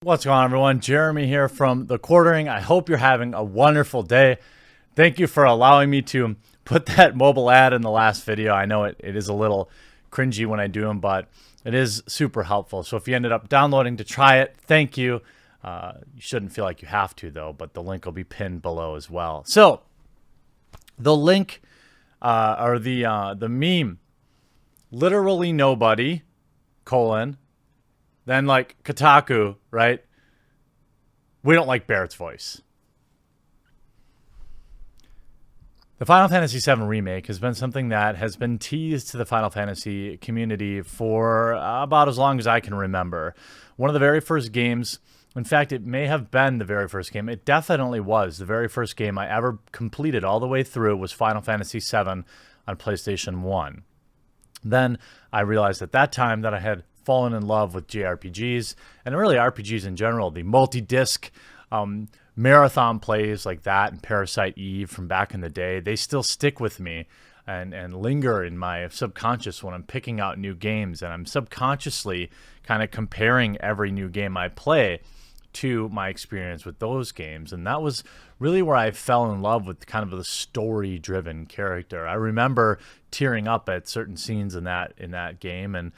What's going on, everyone? Jeremy here from The Quartering. I hope you're having a wonderful day. Thank you for allowing me to put that mobile ad in the last video. I know it is a little cringy when I do them, but it is super helpful. So if you ended up downloading to try it, thank you. You shouldn't feel like you have to, though, but the link will be pinned below as well. So the link or the meme, literally nobody, then like Kotaku, right? We don't like Barrett's voice. The Final Fantasy VII Remake has been something that has been teased to the Final Fantasy community for about as long as I can remember. One of the very first games, in fact, it may have been the very first game. It definitely was. The very first game I ever completed all the way through was Final Fantasy VII on PlayStation 1. Then I realized at that time that I had fallen in love with JRPGs and really RPGs in general. The multi-disc marathon plays like that and Parasite Eve from back in the day, they still stick with me and linger in my subconscious when I'm picking out new games, and I'm subconsciously kind of comparing every new game I play to my experience with those games. And that was really where I fell in love with kind of the story-driven character. I remember tearing up at certain scenes in that game, and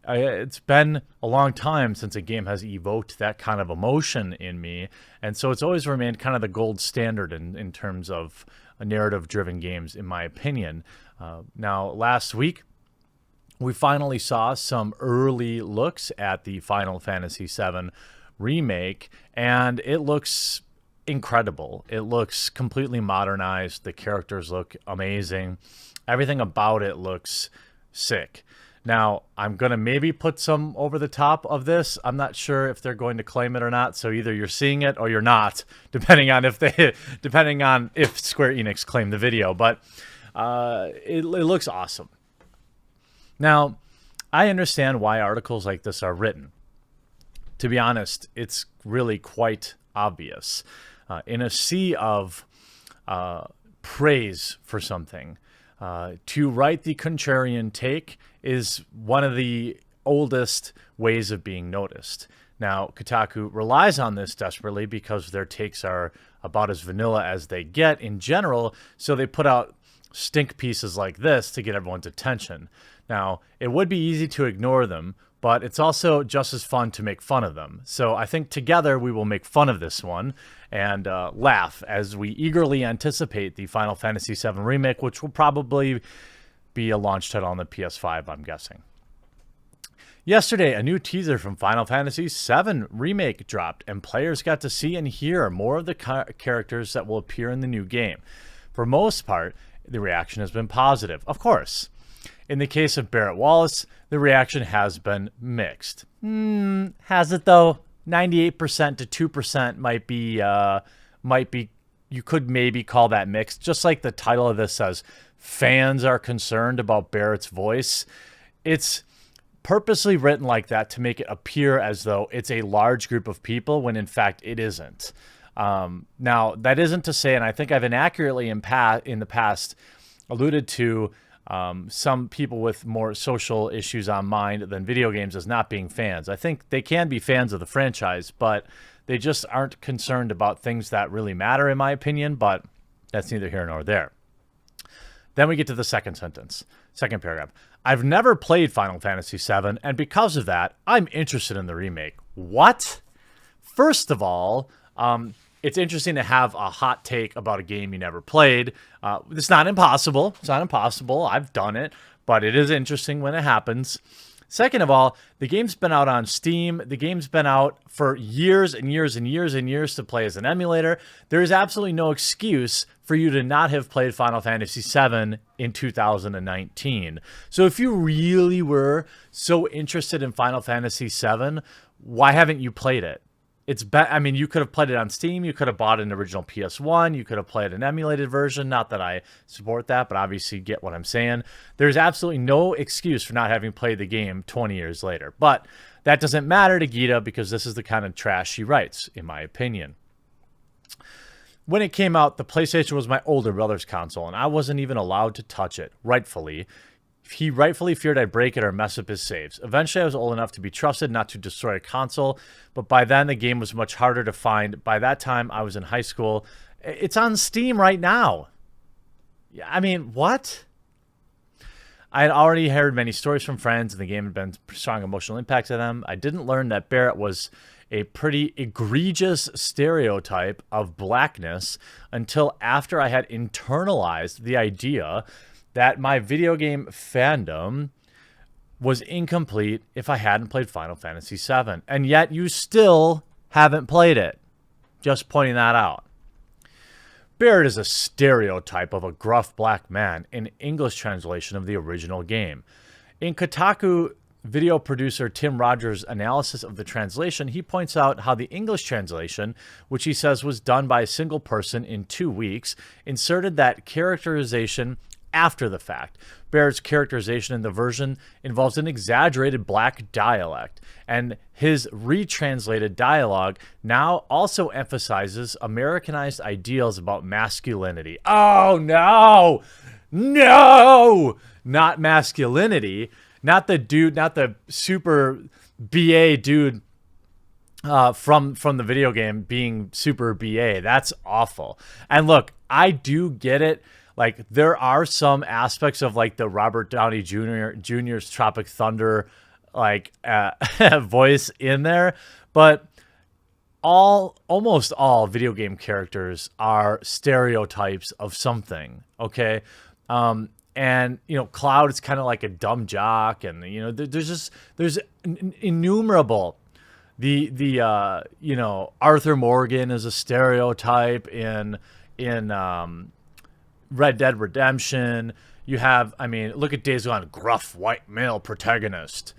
it's been a long time since a game has evoked that kind of emotion in me, and so it's always remained kind of the gold standard in terms of narrative-driven games, in my opinion. Now, last week, we finally saw some early looks at the Final Fantasy VII Remake, and it looks incredible. It looks completely modernized. The characters look amazing. Everything about it looks sick. Now, I'm going to maybe put some over the top of this. I'm not sure if they're going to claim it or not, so either you're seeing it or you're not, depending on if Square Enix claimed the video, but it looks awesome. Now, I understand why articles like this are written. To be honest, it's really quite obvious. In a sea of praise for something, to write the contrarian take is one of the oldest ways of being noticed. Now, Kotaku relies on this desperately because their takes are about as vanilla as they get in general, so they put out stink pieces like this to get everyone's attention. Now, it would be easy to ignore them, but it's also just as fun to make fun of them. So I think together we will make fun of this one and laugh as we eagerly anticipate the Final Fantasy VII Remake, which will probably be a launch title on the PS5, I'm guessing. Yesterday, a new teaser from Final Fantasy VII Remake dropped, and players got to see and hear more of the characters that will appear in the new game. For most part, the reaction has been positive, of course. In the case of Barrett Wallace, the reaction has been mixed. Has it though? 98% to 2% might be, you could maybe call that mixed. Just like the title of this says, fans are concerned about Barrett's voice. It's purposely written like that to make it appear as though it's a large group of people when in fact it isn't. Now, that isn't to say, and I think I've inaccurately in the past alluded to some people with more social issues on mind than video games as not being fans. I think they can be fans of the franchise, but they just aren't concerned about things that really matter, in my opinion, but that's neither here nor there. Then we get to the second paragraph. I've never played Final Fantasy VII, and because of that, I'm interested in the remake. What? First of all, it's interesting to have a hot take about a game you never played. It's not impossible. It's not impossible. I've done it, but it is interesting when it happens. Second of all, the game's been out on Steam. The game's been out for years and years and years and years to play as an emulator. There is absolutely no excuse for you to not have played Final Fantasy VII in 2019. So if you really were so interested in Final Fantasy VII, why haven't you played it? I mean, you could have played it on Steam. You could have bought an original PS1. You could have played an emulated version. Not that I support that, but obviously you get what I'm saying. There's absolutely no excuse for not having played the game 20 years later. But that doesn't matter to Gita because this is the kind of trash she writes, in my opinion. When it came out, the PlayStation was my older brother's console, and I wasn't even allowed to touch it, rightfully. He rightfully feared I'd break it or mess up his saves. Eventually, I was old enough to be trusted not to destroy a console, but by then the game was much harder to find. By that time, I was in high school. It's on Steam right now. I mean, what? I had already heard many stories from friends, and the game had been strong emotional impact to them. I didn't learn that Barrett was a pretty egregious stereotype of blackness until after I had internalized the idea that my video game fandom was incomplete if I hadn't played Final Fantasy VII. And yet you still haven't played it. Just pointing that out. Barrett is a stereotype of a gruff black man in English translation of the original game. In Kotaku video producer Tim Rogers' analysis of the translation, he points out how the English translation, which he says was done by a single person in 2 weeks, inserted that characterization after the fact. Barrett's characterization in the version involves an exaggerated black dialect, and his retranslated dialogue now also emphasizes Americanized ideals about masculinity. Oh, no! No! Not masculinity. Not the dude, not the super BA dude from the video game being super BA. That's awful. And look, I do get it. Like, there are some aspects of, like, the Robert Downey Jr.'s Tropic Thunder, like, voice in there. But almost all video game characters are stereotypes of something, okay? And, you know, Cloud is kind of like a dumb jock. And, you know, there's innumerable. You know, Arthur Morgan is a stereotype in Red Dead Redemption. You have, I mean, look at Days Gone, gruff white male protagonist.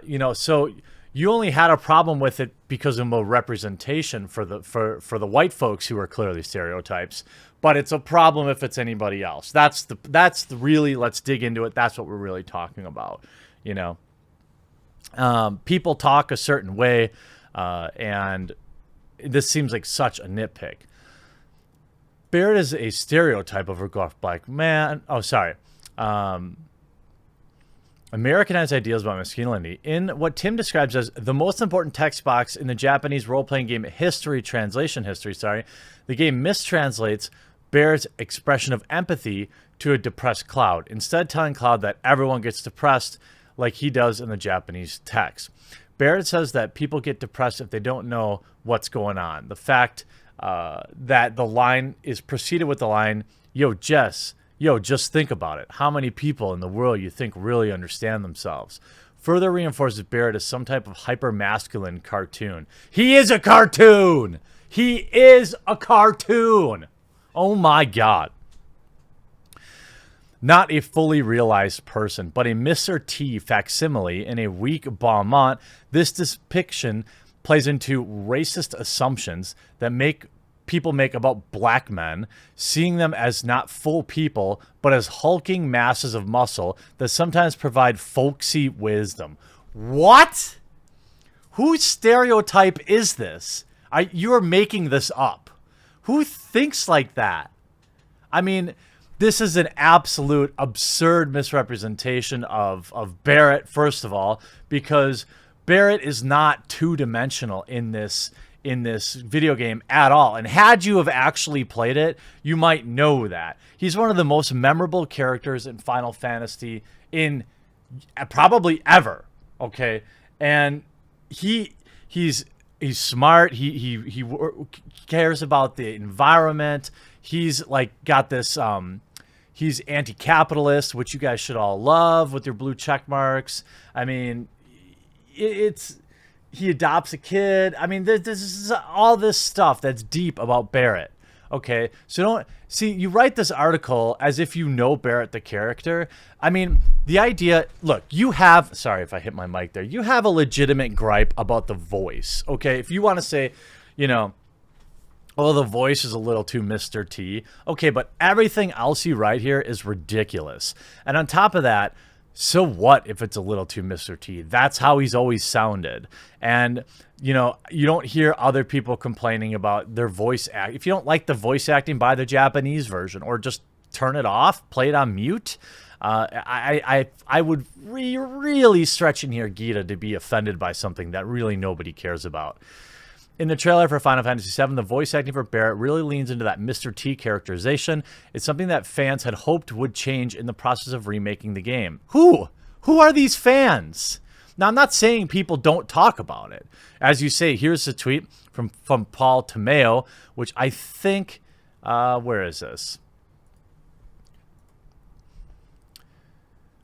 You know, so you only had a problem with it because of a representation for the white folks who are clearly stereotypes. But it's a problem if it's anybody else. That's the really, let's dig into it. That's what we're really talking about. You know, people talk a certain way, and this seems like such a nitpick. Barrett is a stereotype of a gruff black man. Oh, sorry. Americanized ideals about masculinity. In what Tim describes as the most important text box in the Japanese role-playing game translation history, the game mistranslates Barrett's expression of empathy to a depressed Cloud, instead telling Cloud that everyone gets depressed like he does in the Japanese text. Barrett says that people get depressed if they don't know what's going on. The fact that the line is preceded with the line, yo, Jess, yo, just think about it. How many people in the world you think really understand themselves? Further reinforces Barrett as some type of hyper-masculine cartoon. He is a cartoon! He is a cartoon! Oh my God. Not a fully realized person, but a Mr. T facsimile in a weak bon mot. This depiction plays into racist assumptions that people make about black men, seeing them as not full people, but as hulking masses of muscle that sometimes provide folksy wisdom. What? Whose stereotype is this? You're making this up. Who thinks like that? I mean, this is an absolute absurd misrepresentation of Barrett, first of all, because Barrett is not two-dimensional in this video game at all. And had you have actually played it, you might know that. He's one of the most memorable characters in Final Fantasy in probably ever, okay? And he's smart. He cares about the environment. He's like got this he's anti-capitalist, which you guys should all love with your blue check marks. I mean, he adopts a kid. I mean, this is all this stuff that's deep about Barrett. Okay, so don't see, you write this article as if you know Barrett the character. I mean, the idea, look, you have, sorry if I hit my mic there, you have a legitimate gripe about the voice. Okay, if you want to say, you know, oh, the voice is a little too Mr. T. Okay, but everything else you write here is ridiculous. And on top of that, so what if it's a little too Mr. T? That's how he's always sounded. And, you know, you don't hear other people complaining about their voice act. If you don't like the voice acting, buy the Japanese version or just turn it off, play it on mute. I would really stretch in here Gita to be offended by something that really nobody cares about. In the trailer for Final Fantasy VII, the voice acting for Barret really leans into that Mr. T characterization. It's something that fans had hoped would change in the process of remaking the game. Who are these fans? Now, I'm not saying people don't talk about it. As you say, here's a tweet from Paul Tomeo, which I think, where is this?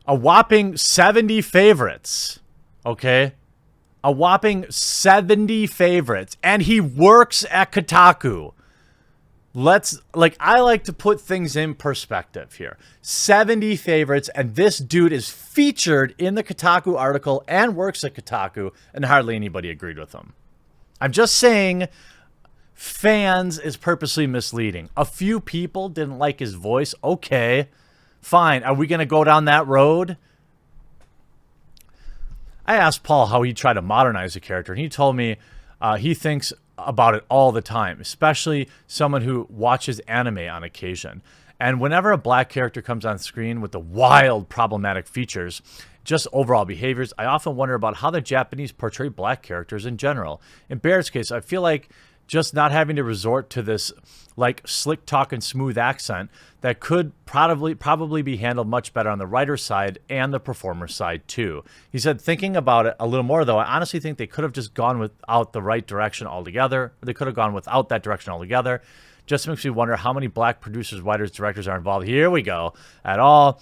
A whopping 70 favorites, okay? A whopping 70 favorites. And he works at Kotaku. I like to put things in perspective here. 70 favorites, and this dude is featured in the Kotaku article and works at Kotaku, and hardly anybody agreed with him. I'm just saying, fans is purposely misleading. A few people didn't like his voice. Okay, fine. Are we going to go down that road? I asked Paul how he tried to modernize the character, and he told me he thinks about it all the time, especially someone who watches anime on occasion. And whenever a black character comes on screen with the wild problematic features, just overall behaviors, I often wonder about how the Japanese portray black characters in general. In Barret's case, I feel like just not having to resort to this like slick talk and smooth accent that could probably be handled much better on the writer's side and the performer's side too. He said, thinking about it a little more though, I honestly think they could have just gone without the right direction altogether. Or they could have gone without that direction altogether. Just makes me wonder how many black producers, writers, directors are involved. Here we go. At all.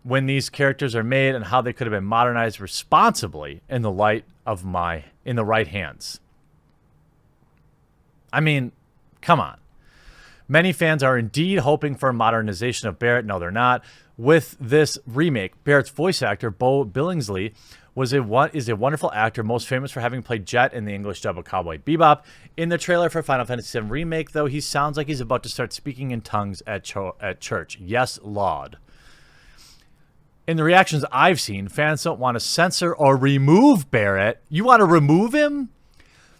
When these characters are made and how they could have been modernized responsibly in the right hands. I mean, come on. Many fans are indeed hoping for a modernization of Barret. No, they're not. With this remake, Barret's voice actor, Bo Billingsley, is a wonderful actor, most famous for having played Jet in the English dub of Cowboy Bebop. In the trailer for Final Fantasy VII Remake, though, he sounds like he's about to start speaking in tongues at church. Yes, Lord. In the reactions I've seen, fans don't want to censor or remove Barret. You want to remove him?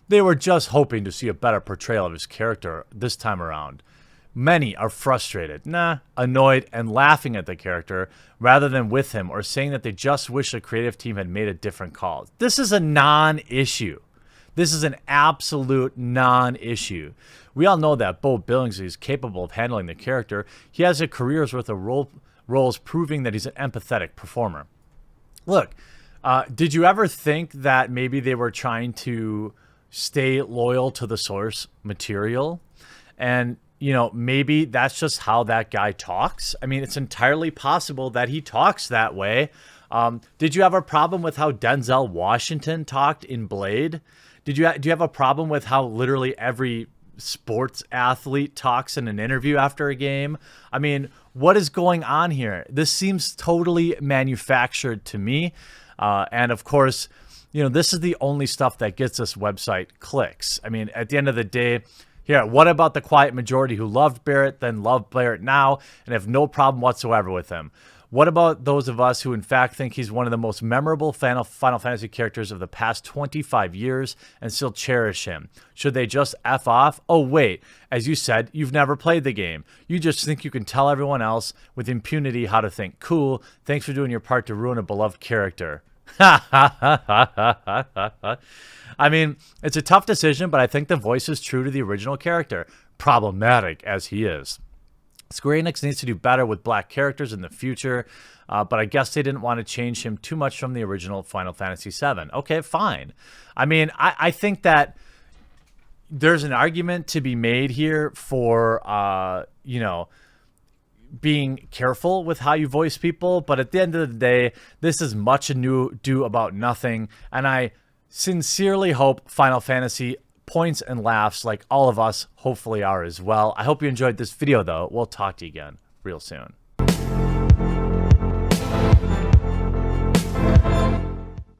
They were just hoping to see a better portrayal of his character this time around. Many are frustrated, annoyed, and laughing at the character rather than with him, or saying that they just wish the creative team had made a different call. This is a non-issue. This is an absolute non-issue. We all know that Bo Billingsley is capable of handling the character. He has a career's worth of roles proving that he's an empathetic performer. Look, did you ever think that maybe they were trying to stay loyal to the source material? And maybe that's just how that guy talks. I mean, it's entirely possible that he talks that way. Did you have a problem with how Denzel Washington talked in Blade? Do you have a problem with how literally every sports athlete talks in an interview after a game? I mean, what is going on here? This seems totally manufactured to me. And of course, this is the only stuff that gets this website clicks. I mean, at the end of the day, here, what about the quiet majority who loved Barret, then love Barret now, and have no problem whatsoever with him? What about those of us who in fact think he's one of the most memorable Final Fantasy characters of the past 25 years and still cherish him? Should they just F off? Oh, wait, as you said, you've never played the game. You just think you can tell everyone else with impunity how to think. Cool, thanks for doing your part to ruin a beloved character. I mean, it's a tough decision, but I think the voice is true to the original character, problematic as he is. Square Enix needs to do better with black characters in the future, but I guess they didn't want to change him too much from the original Final Fantasy VII. Okay, fine. I mean, I think that there's an argument to be made here for, being careful with how you voice people, but at the end of the day, this is much ado about nothing, and I sincerely hope Final Fantasy points and laughs like all of us hopefully are as well. I hope you enjoyed this video, though. We'll talk to you again real soon.